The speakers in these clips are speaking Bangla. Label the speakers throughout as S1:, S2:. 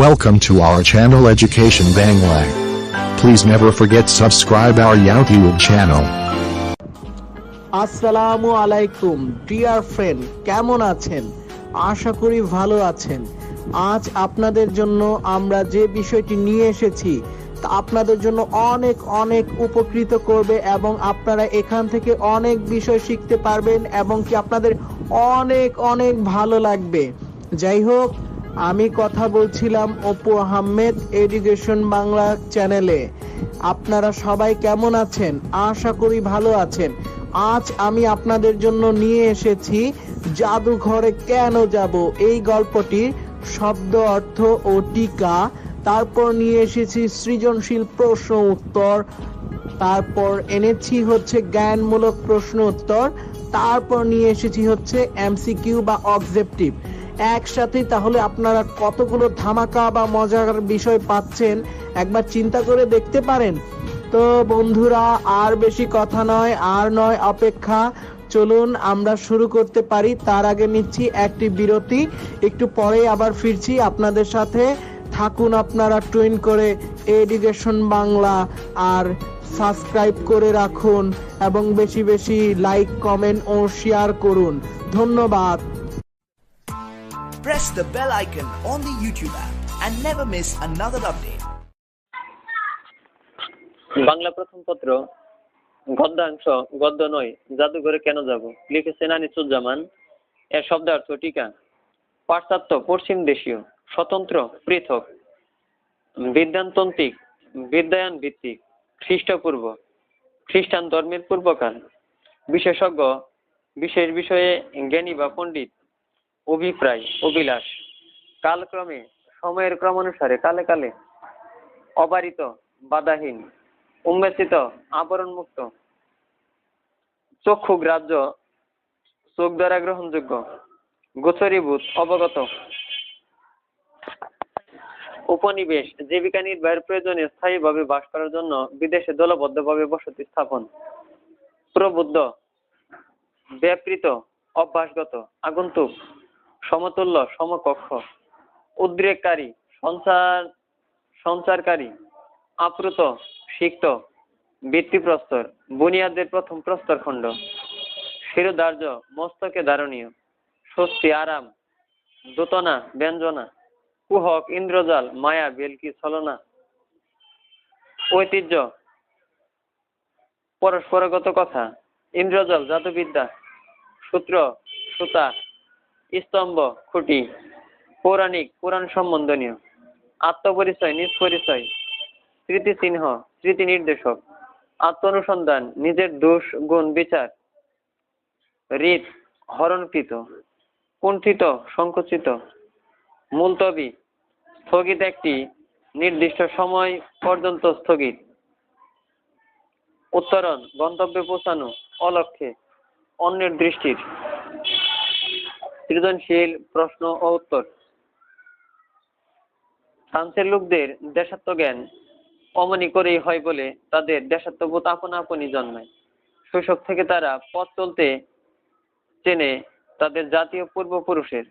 S1: Welcome to our channel Education Bangla. Please never forget subscribe our YouTube channel.
S2: আসসালামু আলাইকুম ডিয়ার ফ্রেন্ড, কেমন আছেন? আশা করি ভালো আছেন। আজ আপনাদের জন্য আমরা যে বিষয়টি নিয়ে এসেছি তা আপনাদের জন্য অনেক অনেক উপকৃত করবে এবং আপনারা এখান থেকে অনেক বিষয় শিখতে পারবেন এবং কি আপনাদের অনেক অনেক ভালো লাগবে। যাই হোক, আমি কথা বলছিলাম অপু আহমেদ এডুকেশন বাংলা চ্যানেলে। আপনারা সবাই কেমন আছেন? আশা করি ভালো আছেন। আজ আমি আপনাদের জন্য নিয়ে এসেছি জাদুঘরে কেন যাব এই গল্পটির শব্দ অর্থ ও টিকা। তারপর নিয়ে এসেছি সৃজনশীল প্রশ্ন উত্তর, তারপর এনেছি হচ্ছে জ্ঞানমূলক প্রশ্ন উত্তর, তারপর নিয়ে এসেছি হচ্ছে এমসিকিউ বা অবজেক্টিভ একসাথে। তাহলে আপনারা কতগুলো ধামাকা বা মজার বিষয় পাচ্ছেন একবার চিন্তা করে দেখতে পারেন। তো বন্ধুরা, আর বেশি কথা নয়, আর নয় অপেক্ষা, চলুন আমরা শুরু করতে পারি। তার আগে নিচ্ছি একটি বিরতি, একটু পরে আবার ফিরছি আপনাদের সাথে। থাকুন আপনারা টুইন করে এডুকেশন বাংলা, আর সাবস্ক্রাইব করে রাখুন এবং বেশি বেশি লাইক কমেন্ট ও শেয়ার করুন। ধন্যবাদ।
S3: Press the bell icon on the YouTube app and never miss another update.
S4: Bangla প্রথম পত্র গদ্যাংশ গদ্য নয় জাদুঘরে কেন যাব, লিখেছেন আনিসুজ্জামান। এর শব্দার্থ টিকা। পাশ্চাত্য পশ্চিম দেশীয়, স্বতন্ত্র পৃথক, বিদ্যান্তন্ত্রিক বিদ্যায়ন ভিত্তিক, খ্রিস্টপূর্ব খ্রিস্টান ধর্মের পূর্বকাল, বিশেষজ্ঞ বিশেষ বিষয়ে জ্ঞানী বা পণ্ডিত, অভিপ্রায় অভিলাষ, কালক্রমে সময়ের ক্রমানুসারে কালে কালে, অবারিত বাধাহীন, উন্মেষিত আবরণ মুক্ত, চক্ষু গ্রাহ্য চোখ দ্বারা গ্রহণযোগ্য, গোচরীভূত অবগত, উপনিবেশ জীবিকা নির্বাহের প্রয়োজনে স্থায়ীভাবে বাস করার জন্য বিদেশে দলবদ্ধভাবে বসতি স্থাপন, প্রবুদ্ধ ব্যাপৃত অভ্যাসগত আগন্তুক, সমতুল্য সমকক্ষ, উদ্রেককারী সঞ্চারকারী, আপ্লুত সিক্ত, ভিত্তিপ্রস্তর বুনিয়াদের প্রথম প্রস্তর খণ্ড, শিরোধার্য মস্তকে ধারণীয়, স্বস্তি আরাম, দূতনা ব্যঞ্জনা, কুহক ইন্দ্রজাল মায়া বেলকি ছলনা, ঐতিহ্য পরস্পরগত কথা, ইন্দ্রজাল জাদুবিদ্যা, সূত্র সুতা, স্তম্ভ খুঁটি, পৌরাণিক পুরাণ সম্বন্ধনীয়, আত্মপরিচয় নিজ পরিচয়, স্মৃতিচিহ্ন স্মৃতি নির্দেশক, আত্মানুসন্ধান নিজের দোষ গুণ বিচার, রীত হরণকৃত, কুণ্ঠিত সংকুচিত, মুলতবি স্থগিত একটি নির্দিষ্ট সময় পর্যন্ত স্থগিত, উত্তরণ গন্তব্যে পৌঁছানো অলক্ষ্যে অন্যের দৃষ্টির, সৃজনশীল প্রশ্ন ও উত্তর। ফ্রান্সের লোকদের দেশাত্মজ্ঞান অমনি করেই হয় বলে তাদের দেশাত্মবোধ আপনা আপনি জন্মায়। শৈশব থেকে তারা পথ চলতে চেনে তাদের জাতীয় পূর্বপুরুষের,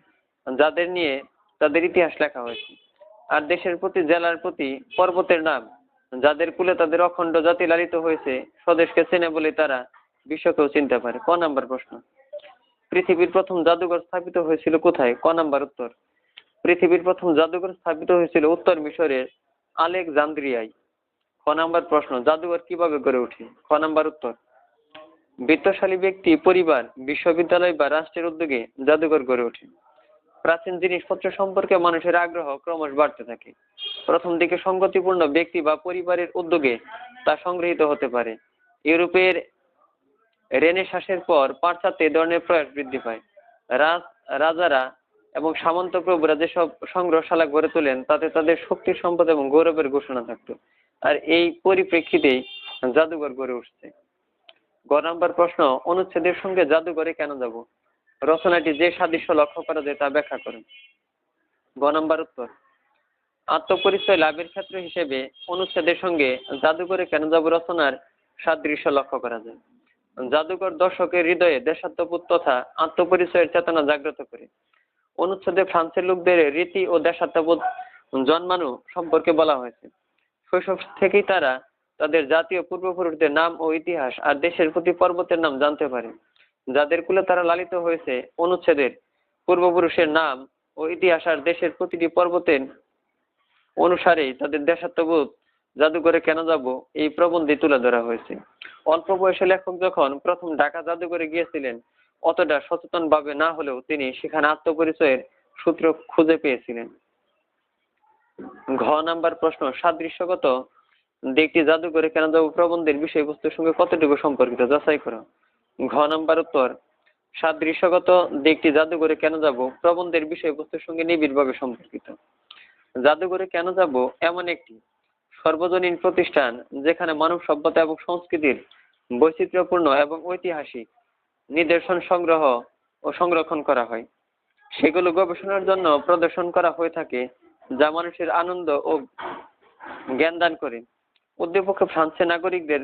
S4: যাদের নিয়ে তাদের ইতিহাস লেখা হয়েছে। আর দেশের প্রতি জেলার প্রতি পর্বতের নাম, যাদের কুলে তাদের অখণ্ড জাতি লালিত হয়েছে। স্বদেশকে চেনে বলে তারা বিশ্বকেও চিনতে পারে। ক নাম্বার প্রশ্ন, পৃথিবীর প্রথম জাদুঘর স্থাপিত হয়েছিল কোথায়? ক নাম্বার উত্তর, পৃথিবীর প্রথম জাদুঘর স্থাপিত হয়েছিল উত্তর মিশরের আলেকজান্দ্রিয়ায়। খ নাম্বার প্রশ্ন, জাদুঘর কিভাবে গড়ে ওঠে? খ নাম্বার উত্তর, বিত্তশালী ব্যক্তি পরিবার বিশ্ববিদ্যালয় বা রাষ্ট্রের উদ্যোগে জাদুঘর গড়ে ওঠে। প্রাচীন জিনিসপত্র সম্পর্কে মানুষের আগ্রহ ক্রমশ বাড়তে থাকে। প্রথম দিকে সংগতিপূর্ণ ব্যক্তি বা পরিবারের উদ্যোগে তা সংগৃহীত হতে পারে। ইউরোপের রেনেসাঁসের পর পাশ্চাত্যে এ ধরনের প্রয়াস বৃদ্ধি পায়। রাজারা এবং সামন্ত প্রভুরা যেসব সংগ্রহশালা গড়ে তোলেন তাতে তাদের শক্তি সম্পদ এবং গৌরবের ঘোষণা থাকতো। আর এই পরিপ্রেক্ষিতেই জাদুঘর গড়ে উঠছে। গ নাম্বার প্রশ্ন, অনুচ্ছেদের সঙ্গে জাদুঘরে কেন যাব? রচনাটি যে সাদৃশ্য লক্ষ্য করা যায় তা ব্যাখ্যা করুন। গ নাম্বার উত্তর, আত্মপরিচয় লাভের ক্ষেত্র হিসেবে অনুচ্ছেদের সঙ্গে জাদুঘরে কেন যাব রচনার সাদৃশ্য লক্ষ্য করা যায়। জাদুঘর দর্শকের হৃদয়ে দেশাত্মবোধ তথা আত্মপরিচয়ের চেতনা জাগ্রত করে। অনুচ্ছেদে ফ্রান্সের লোকদের রীতি ও দেশাত্মবোধ জন্মানো সম্পর্কে বলা হয়েছে। শৈশব থেকেই তারা তাদের জাতীয় পূর্বপুরুষদের নাম ও ইতিহাস আর দেশের প্রতি পর্বতের নাম জানতে পারে। যাদের কুলে তারা লালিত হয়েছে অনুচ্ছেদের পূর্বপুরুষের নাম ও ইতিহাস আর দেশের প্রতিটি পর্বতের অনুসারেই তাদের দেশাত্মবোধ জাদুঘরে কেন যাব এই প্রবন্ধে তুলে ধরা হয়েছে। অল্প বয়সে লেখক যখন প্রথম ঢাকা জাদুঘরে গিয়েছিলেন অতটা সচেতন ভাবে না হলেও তিনি সেখানে আত্মপরিচয়ের সূত্র খুঁজে পেয়েছিলেন। ঘ নাম্বার প্রশ্ন, সাদৃশ্যগত দিকটি জাদুঘরে কেন যাব প্রবন্ধের বিষয়বস্তুর সঙ্গে কতটুকু সম্পর্কিত, যাচাই করো। ঘ নাম্বার উত্তর, সাদৃশ্যগত দিকটি জাদুঘরে কেন যাব প্রবন্ধের বিষয়বস্তুর সঙ্গে নিবিড়ভাবে সম্পর্কিত। জাদুঘরে কেন যাব এমন একটি সর্বজনীন প্রতিষ্ঠান যেখানে মানব সভ্যতা এবং সংস্কৃতির বৈচিত্র্যপূর্ণ এবং ঐতিহাসিক নিদর্শন সংগ্রহ ও সংরক্ষণ করা হয়। সেগুলো গবেষণার জন্য প্রদর্শন করা হয়ে থাকে, যা মানুষের আনন্দ ও জ্ঞান দান করে। উদ্দীপকে ফ্রান্সের নাগরিকদের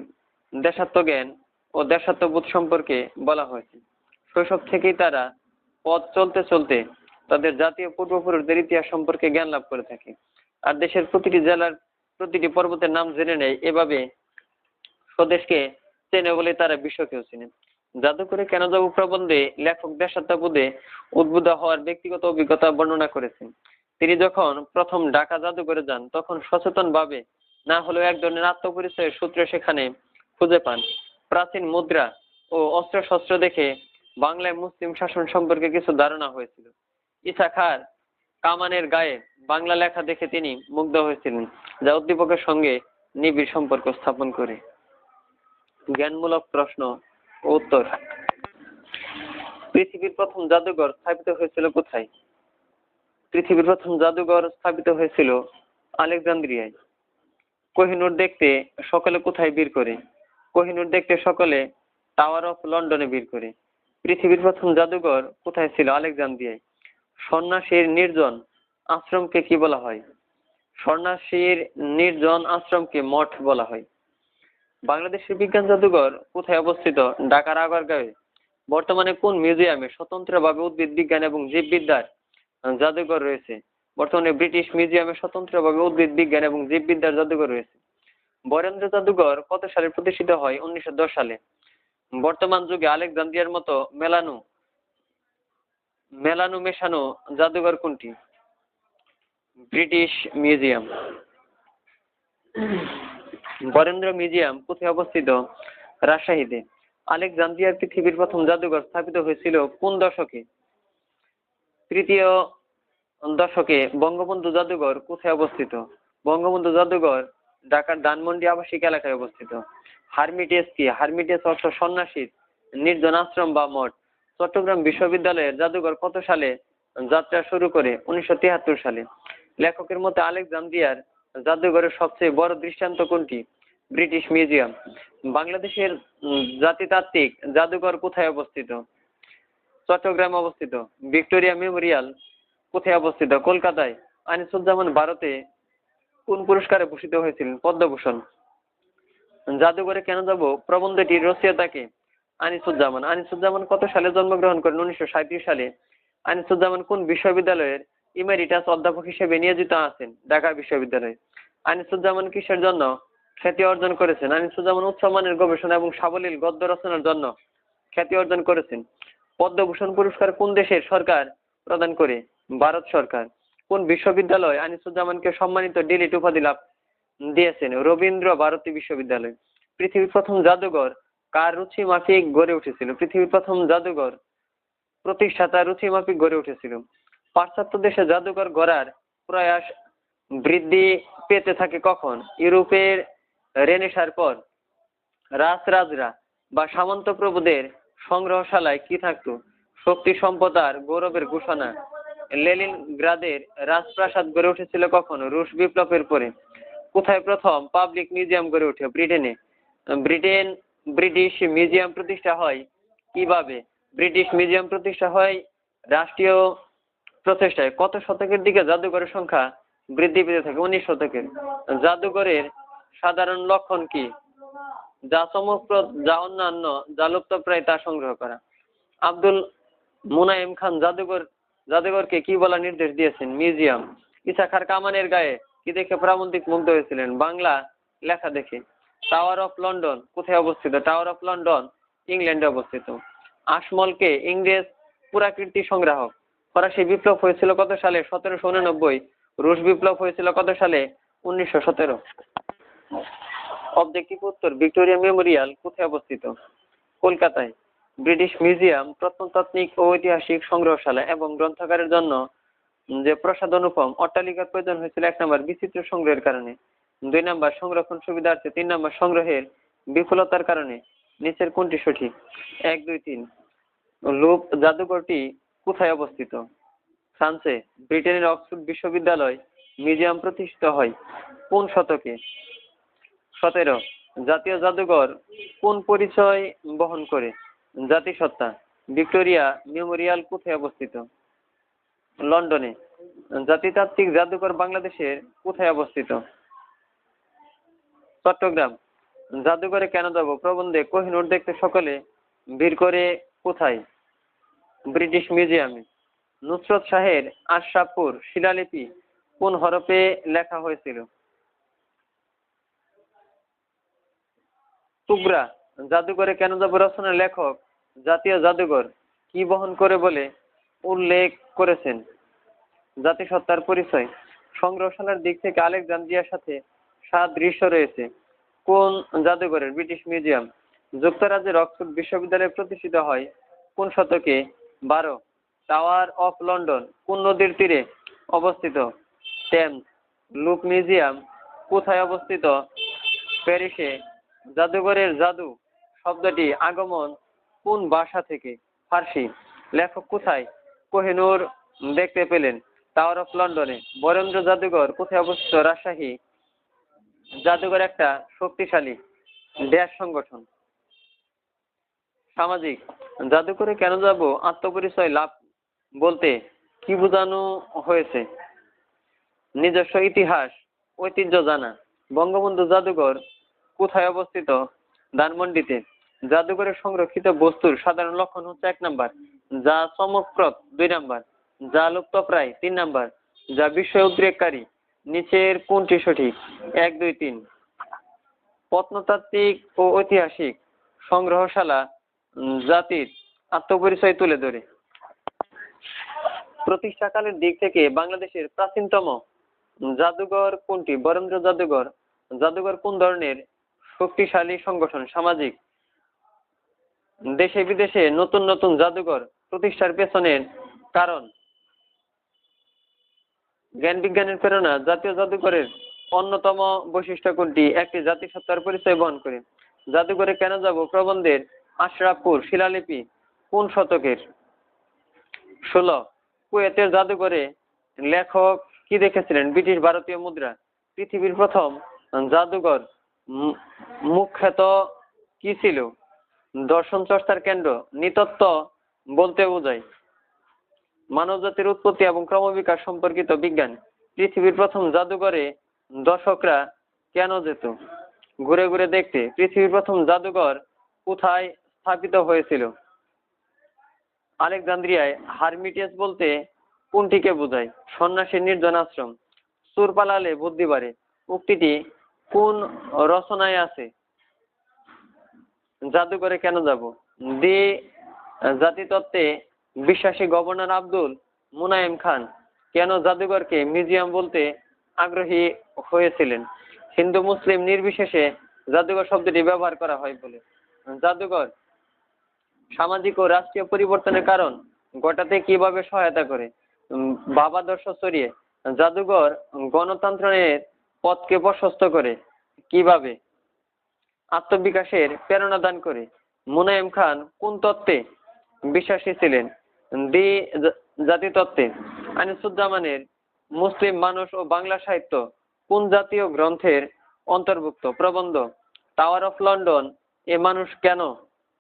S4: দেশাত্মজ্ঞান ও দেশাত্মবোধ সম্পর্কে বলা হয়েছে। শৈশব থেকেই তারা পথ চলতে চলতে তাদের জাতীয় পূর্বপুরুষদের ইতিহাস সম্পর্কে জ্ঞান লাভ করে থাকে আর দেশের প্রতিটি জেলার প্রতিটি পর্বতের নাম জেনে নেয়। এভাবে স্বদেশকে চেনে বলে তারা বিশ্বকেও চেনে। জাদুঘরে কেন যাব প্রবন্ধে লেখক দেশাত্মবোধে উদ্বুদ্ধ হওয়ার ব্যক্তিগত অভিজ্ঞতা বর্ণনা করেছেন। তিনি যখন প্রথম ঢাকা জাদুঘরে যান তখন সচেতন ভাবে না হলেও এক ধরনের আত্মপরিচয়ের সূত্র সেখানে খুঁজে পান। প্রাচীন মুদ্রা ও অস্ত্র শস্ত্র দেখে বাংলায় মুসলিম শাসন সম্পর্কে কিছু ধারণা হয়েছিল। ইসা খাঁর কামানের গায়ে বাংলা লেখা দেখে তিনি মুগ্ধ হয়েছিলেন, যা উদ্দীপকের সঙ্গে নিবিড় সম্পর্ক স্থাপন করে। জ্ঞানমূলক প্রশ্ন ও উত্তর। পৃথিবীর প্রথম জাদুঘর স্থাপিত হয়েছিল কোথায়? পৃথিবীর প্রথম জাদুঘর স্থাপিত হয়েছিল আলেকজান্দ্রিয়ায়। কোহিনূর দেখতে সকলে কোথায় ভিড় করে? কোহিনূর দেখতে সকলে টাওয়ার অফ লন্ডনে ভিড় করে। পৃথিবীর প্রথম জাদুঘর কোথায় ছিল? আলেকজান্দ্রিয়ায়। সন্ন্যাসীর নির্জন আশ্রমকে কি বলা হয়? সন্ন্যাসীর নির্জন আশ্রমকে মঠ বলা হয়। বাংলাদেশের বিজ্ঞান জাদুঘর কোথায় অবস্থিত? ঢাকার আগারগাঁওয়ে। বর্তমানে কোন মিউজিয়ামে স্বতন্ত্রভাবে উদ্ভিদ বিজ্ঞান এবং জীববিদ্যার জাদুঘর রয়েছে? বর্তমানে ব্রিটিশ মিউজিয়ামে স্বতন্ত্রভাবে উদ্ভিদ বিজ্ঞান এবং জীববিদ্যার জাদুঘর রয়েছে। বরেন্দ্র জাদুঘর কত সালে প্রতিষ্ঠিত হয়? 1910 সালে। বর্তমান যুগে আলেকজান্দ্রিয়ার মতো মেলানো মেশানো জাদুঘর কোনটি? British museum. বরেন্দ্র মিউজিয়াম কোথায় অবস্থিত? রাজশাহীতে। আলেকজান্দ্রিয়ার পৃথিবীর প্রথম জাদুঘর স্থাপিত হয়েছিল কোন দশকে? তৃতীয় দশকে। বঙ্গবন্ধু জাদুঘর কোথায় অবস্থিত? বঙ্গবন্ধু জাদুঘর ঢাকার ধানমন্ডি আবাসিক এলাকায় অবস্থিত। হারমিটেজ কি? হারমিটেজ অর্থ সন্ন্যাসীর নির্জন আশ্রম বা মঠ। চট্টগ্রাম বিশ্ববিদ্যালয়ের জাদুঘর কত সালে যাত্রা শুরু করে? 1973 সালে। লেখকের মতে আলেকজান্দ্রিয়ার জাদুঘরের সবচেয়ে বড় দৃষ্টান্ত কোনটি? British museum. বাংলাদেশের জাতিতাত্ত্বিক জাদুঘর কোথায় অবস্থিত? চট্টগ্রামে অবস্থিত। ভিক্টোরিয়া মেমোরিয়াল কোথায় অবস্থিত? কলকাতায়। আনিসুজ্জামান ভারতে কোন পুরস্কারে ভূষিত হয়েছিলেন? পদ্মভূষণ। জাদুঘরে কেন যাব প্রবন্ধটির রচয়িতাকে? আনিসুজ্জামান। আনিসুজ্জামান কত সালে জন্মগ্রহণ করেন? 1937 সালে। আনিসুজ্জামান কোন বিশ্ববিদ্যালয়ের ইমেরিটাস অধ্যাপক হিসেবে নিয়োজিত আছেন? ঢাকা বিশ্ববিদ্যালয়। আনিসুজ্জামান কিসের জন্য খ্যাতি অর্জন করেছেন? আনিসুজ্জামান উচ্চমানের গবেষণা এবং সাবলীল গদ্য রচনার জন্য খ্যাতি অর্জন করেছেন। পদ্মভূষণ পুরস্কার কোন দেশের সরকার প্রদান করে? ভারত সরকার। কোন বিশ্ববিদ্যালয় আনিসুজ্জামানকে সম্মানিত ডিলিট উপাধি লাভ দিয়েছেন? রবীন্দ্র ভারতী বিশ্ববিদ্যালয়। পৃথিবীর প্রথম জাদুঘর কার রুচি মাফিক গড়ে উঠেছিল? পৃথিবীর প্রথম জাদুঘর প্রতিষ্ঠাতা রুচি মাফিক গড়ে উঠেছিল। পাশ্চাত্য দেশে জাদুঘর গড়ার প্রয়াস বৃদ্ধি পেতে থাকে কখন? ইউরোপের রেনেসার পর। রাজরাজরা বা সামন্ত প্রভুদের সংগ্রহশালায় কি থাকতো? শক্তি সম্পদ আর গৌরবের ঘোষণা। লেনিনগ্রাদের রাজপ্রাসাদ গড়ে উঠেছিল কখন? রুশ বিপ্লবের পরে। কোথায় প্রথম পাবলিক মিউজিয়াম গড়ে ওঠে? ব্রিটেনে। ব্রিটিশ মিউজিয়াম প্রতিষ্ঠা হয় কিভাবে? ব্রিটিশ মিউজিয়াম প্রতিষ্ঠা হয় রাষ্ট্রীয় প্রচেষ্টায়। কত শতকের দিকে জাদুঘরের সংখ্যা বৃদ্ধি পেতে থাকে? 19 শতকের। জাদুঘরের সাধারণ লক্ষণ কি? যা চমকপ্রদ, যা অন্যান্য, যা লুপ্তপ্রায় তা সংগ্রহ করা। আব্দুল মুনাইম খান জাদুঘরকে কি বলার নির্দেশ দিয়েছেন? মিউজিয়াম। ইসা খার কামানের গায়ে কি দেখে প্রাবন্ধিক মুগ্ধ হয়েছিলেন? বাংলা লেখা দেখে। টাওয়ার অফ লন্ডন কোথায় অবস্থিত? টাওয়ার অফ লন্ডন ইংল্যান্ডে অবস্থিত। আসমলকে ইংরেজ পুরাকীর্তি সংগ্রাহক। ফরাসি বিপ্লব হয়েছিল কত সালে? 1789। রুশ বিপ্লব হয়েছিল কত সালে? 1917। অবজেক্টিভ উত্তর, ভিক্টোরিয়া মেমোরিয়াল কোথায় অবস্থিত? কলকাতায়। ব্রিটিশ মিউজিয়াম প্রত্নতাত্ত্বিক ও ঐতিহাসিক সংগ্রহশালা এবং গ্রন্থাগারের জন্য যে প্রসাদ অনুপম অট্টালিকার প্রয়োজন হয়েছিল 1 নম্বর বিচিত্র সংগ্রহের কারণে, 2 নম্বর সংরক্ষণ সুবিধার্থে, 3 নম্বর সংগ্রহের বিফলতার কারণে। নিচের কোনটি সঠিক? 1, 2, 3। লুপ জাদুঘরটি কোথায় অবস্থিত? ফ্রান্সে। ব্রিটেনের অক্সফোর্ড বিশ্ববিদ্যালয় মিউজিয়াম প্রতিষ্ঠিত হয় কোন শতকে? 17। জাতীয় জাদুঘর কোন পরিচয় বহন করে? জাতিসত্তা। ভিক্টোরিয়া মেমোরিয়াল কোথায় অবস্থিত? লন্ডনে। জাতিতাত্ত্বিক জাদুঘর বাংলাদেশের কোথায় অবস্থিত? চট্টগ্রাম। জাদুঘরে কেন যাব প্রবন্ধে কোহিনূর দেখতে সকলে ভিড় করে কোথায়? ব্রিটিশ মিউজিয়ামে। নুসরত শাহের আশরাফপুর শিলালিপি কোন হরফে লেখা হয়েছিল? তুগরা। জাদুঘরে কেন যাব রচনার লেখক জাতীয় জাদুঘর কি বহন করে বলে উল্লেখ করেছেন? জাতিসত্তার পরিচয়। সংগ্রহশালার দিক থেকে আলেকজান্দ্রিয়ার সাথে সাদৃশ্য রয়েছে কোন জাদুঘরের? British museum. যুক্তরাজ্যের অক্সফোর্ড বিশ্ববিদ্যালয় প্রতিষ্ঠিত হয় কোন শতকে? 12। টাওয়ার অফ লন্ডন কোন নদীর তীরে অবস্থিত? টেমস। লুপ মিউজিয়াম কোথায় অবস্থিত? প্যারিসে। জাদুঘরের জাদু শব্দটি আগমন কোন ভাষা থেকে? ফার্সি। লেখক কোথায় কোহিনূর দেখতে পেলেন? টাওয়ার অফ লন্ডনে। বরেন্দ্র জাদুঘর কোথায় অবস্থিত? রাজশাহী। জাদুঘর একটা শক্তিশালী ড্যাশ সংগঠন। সামাজিক। জাদুঘরে কেন যাব আত্মপরিচয় লাভ বলতে কি বোঝানো হয়েছে? নিজস্ব ইতিহাস ঐতিহ্য জানা। বঙ্গবন্ধু জাদুঘর কোথায় অবস্থিত? ধানমন্ডিতে। জাদুঘরে সংরক্ষিত বস্তুর সাধারণ লক্ষণ হচ্ছে 1 নম্বর যা চমকপ্রদ, 2 নম্বর যা লুপ্তপ্রায়, 3 নম্বর যা বিস্ময় উদ্রেককারী। নিচের কোনটি সঠিক? 1, 2, 3। প্রত্নতাত্ত্বিক ও ঐতিহাসিক সংগ্রহশালা জাতির আত্মপরিচয় তুলে ধরে। প্রতিষ্ঠাকালের দিক থেকে বাংলাদেশের প্রাচীনতম জাদুঘর কোনটি? বরেন্দ্র জাদুঘর। জাদুঘর কোন ধরনের শক্তিশালী সংগঠন? সামাজিক। দেশে বিদেশে নতুন নতুন জাদুঘর প্রতিষ্ঠার পেছনের কারণ? জ্ঞান বিজ্ঞানের প্রেরণা। জাতীয় জাদুঘরের অন্যতম বৈশিষ্ট্য কোনটি? একটি জাতিসত্তার পরিচয় বহন করে। জাদুঘরে কেন যাব প্রবন্ধের আশরাফপুর শিলালিপি কোন শতকের? 16। কুয়েতের জাদুঘরে লেখক কি দেখেছিলেন? ব্রিটিশ ভারতীয় মুদ্রা। পৃথিবীর প্রথম জাদুঘর মুখ্যত কি ছিল? দর্শন চর্চার কেন্দ্র। নৃতত্ত্ব বলতে বোঝায় মানব জাতির উৎপত্তি এবং ক্রমবিকাশ সম্পর্কিত বিজ্ঞান। পৃথিবীর প্রথম জাদুঘরে দর্শকরা কেন যেত? ঘুরে ঘুরে দেখতে। পৃথিবীর প্রথম জাদুঘর কোথায় স্থাপিত হয়েছিল? আলেকজান্দ্রিয়ায়। হারমিটেজ বলতে কোনটিকে বোঝায়? সন্ন্যাসীর নির্জন আশ্রম। চোর পালালে বুদ্ধি বাড়ে উক্তিটি কোন রচনায় আছে? জাদুঘরে কেন যাব? দি জাতিতত্ত্বে বিশ্বাসী গভর্নর আব্দুল মুনায়েম খান কেন জাদুঘরকে মিউজিয়াম বলতে আগ্রহী হয়েছিলেন? হিন্দু মুসলিম নির্বিশেষে জাদুঘর শব্দটি ব্যবহার করা হয় বলে। জাদুঘর সামাজিক ও রাষ্ট্রীয় পরিবর্তনের কারণ ঘটাতে কিভাবে সহায়তা করে? ভাবাদর্শ ছড়িয়ে। জাদুঘর গণতন্ত্রের পথকে প্রশস্ত করে কিভাবে? আত্মবিকাশের প্রেরণা দান করে। মুনায়েম খান কোন তত্ত্বে বিশ্বাসী ছিলেন? দি জাতিতত্ত্বে। আনিসুজ্জামানের মুসলিম মানুষ ও বাংলা সাহিত্য কোন জাতীয় গ্রন্থের অন্তর্ভুক্ত? প্রবন্ধ। টাওয়ার অফ লন্ডন এ মানুষ কেন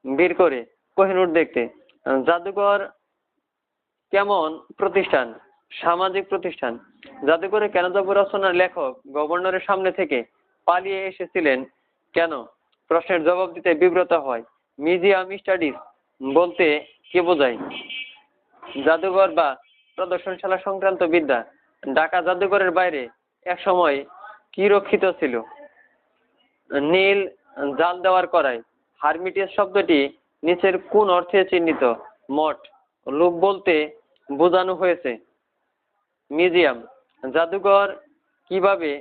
S4: ভিড় করে কোহিনূর দেখতে? জাদুঘর কেমন প্রতিষ্ঠান? সামাজিক প্রতিষ্ঠান। জাদুঘরে কেন যাব রচনার লেখক গভর্নরের সামনে থেকে পালিয়ে এসেছিলেন কেন? প্রশ্নের জবাব দিতে বিব্রত হয়। মিউজিয়াম স্টাডিজ বলতে কে বোঝায়? জাদুঘর বা প্রদর্শনশালা সংক্রান্ত বিদ্যা। ঢাকা জাদুঘরের বাইরে একসময় কি রক্ষিত ছিল? নীল জাল দেওয়ার করায়। হারমিটিয়াস শব্দটি নিচের কোন অর্থে চিহ্নিত? মঠ। লোক বলতে বোঝানো হয়েছে মিউজিয়াম। জাদুঘর কিভাবে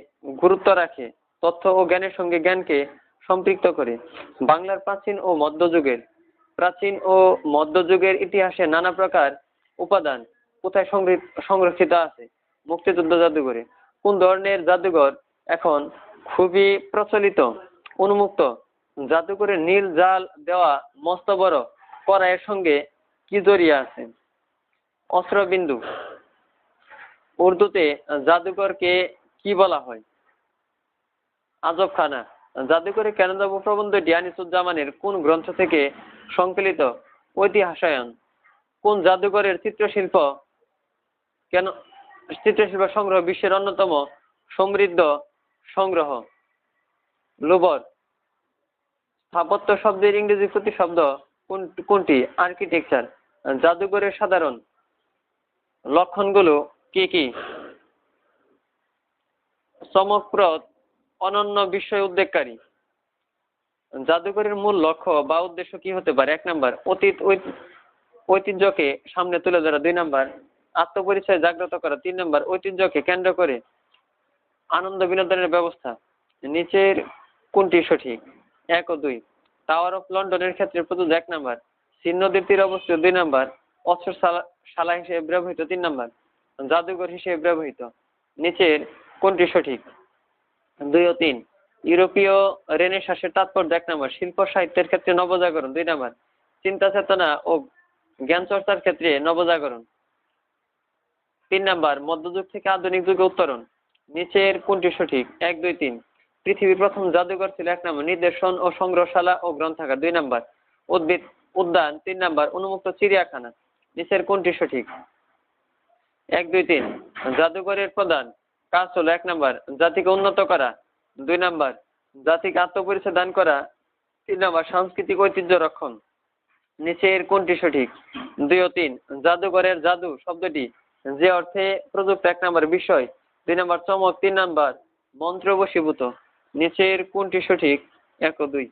S4: গুরুত্ব রাখে? তথ্য ও জ্ঞানের সঙ্গে জ্ঞানকে সম্পৃক্ত করে। বাংলার প্রাচীন ও মধ্যযুগের ইতিহাসে নানা প্রকার উপাদান কোথায় সংরক্ষিত আছে? মুক্তিযুদ্ধ জাদুঘরে। কোন ধরনের জাদুঘর এখন খুবই প্রচলিত? উন্মুক্ত। জাদুঘরে নীল জাল দেওয়া মস্ত বড় কড়াইয়ের সঙ্গে কি জড়িয়ে আছে? অস্ত্রবিন্দু। উর্দুতে জাদুঘরকে কি বলা হয়? আজবখানা। জাদুঘরে কেন যাব প্রবন্ধটি আনিসুজ্জামানের কোন গ্রন্থ থেকে সংকলিত? ঐতিহাসায়ন। কোন জাদুঘরের চিত্রশিল্প সংগ্রহ বিশ্বের অন্যতম সমৃদ্ধ সংগ্রহ? লুবর। স্থাপত্য শব্দের ইংরেজি প্রতিশব্দ কোনটি? আর্কিটেকচার। জাদুঘরের সাধারণ লক্ষণগুলো কি কি? চমকপ্রদ, অনন্য, বিস্ময় উদ্বেগকারী। জাদুঘরের মূল লক্ষ্য বা উদ্দেশ্য কি হতে পারে? 1 নাম্বার ঐতিহ্যকে সামনে তুলে ধরা। 2 নাম্বার আত্মপরিচয় জাগ্রত করা। 3 নাম্বার ঐতিহ্যকে কেন্দ্র করে আনন্দ বিনোদনের ব্যবস্থা। নিচের কোনটি সঠিক? 1 ও 2। টাওয়ার অফ লন্ডনের ক্ষেত্রে প্রযোজ্য। 1 নাম্বার সিন নদীর তীরে অবস্থিত। 2 নাম্বার অস্ত্রশালা হিসেবে ব্যবহৃত। 3 নাম্বার জাদুঘর হিসেবে ব্যবহৃত। নিচের কোনটি সঠিক? 2 ও 3। ইউরোপীয় রেনেসাঁসের তাৎপর্য। 1 নাম্বার শিল্প সাহিত্যের ক্ষেত্রে নবজাগরণ। 2 নাম্বার চিন্তা চেতনা ও জ্ঞান চর্চার ক্ষেত্রে নবজাগরণ। 3 নাম্বার মধ্যযুগ থেকে আধুনিক যুগে উত্তরণ। নিচের কোনটি সঠিক? 1, 2, 3। পৃথিবীর প্রথম জাদুঘর ছিল। 1 নাম্বার নিদর্শন ও সংগ্রহশালা ও গ্রন্থাগার। 2 নাম্বার উদ্ভিদ উদ্যান। 3 নাম্বার উন্মুক্ত চিড়িয়াখানা। নিচের কোনটি সঠিক? 1, 2, 3। জাদুঘরের প্রধান কাজ হলো 1 নাম্বার জাতিকে উন্নত করা। 2 নাম্বার জাতিকে আত্মপরিচয় দান করা। 3 নাম্বার সাংস্কৃতিক ঐতিহ্য রক্ষণ। নিচের কোনটি সঠিক? 2 ও 3। জাদুঘরের জাদু শব্দটি যে অর্থে প্রযুক্ত? 1 নাম্বার বিষয়। 2 নাম্বার চমক। 3 নাম্বার মন্ত্র বশীভূত। নিচের কোনটি সঠিক? 1 ও 2।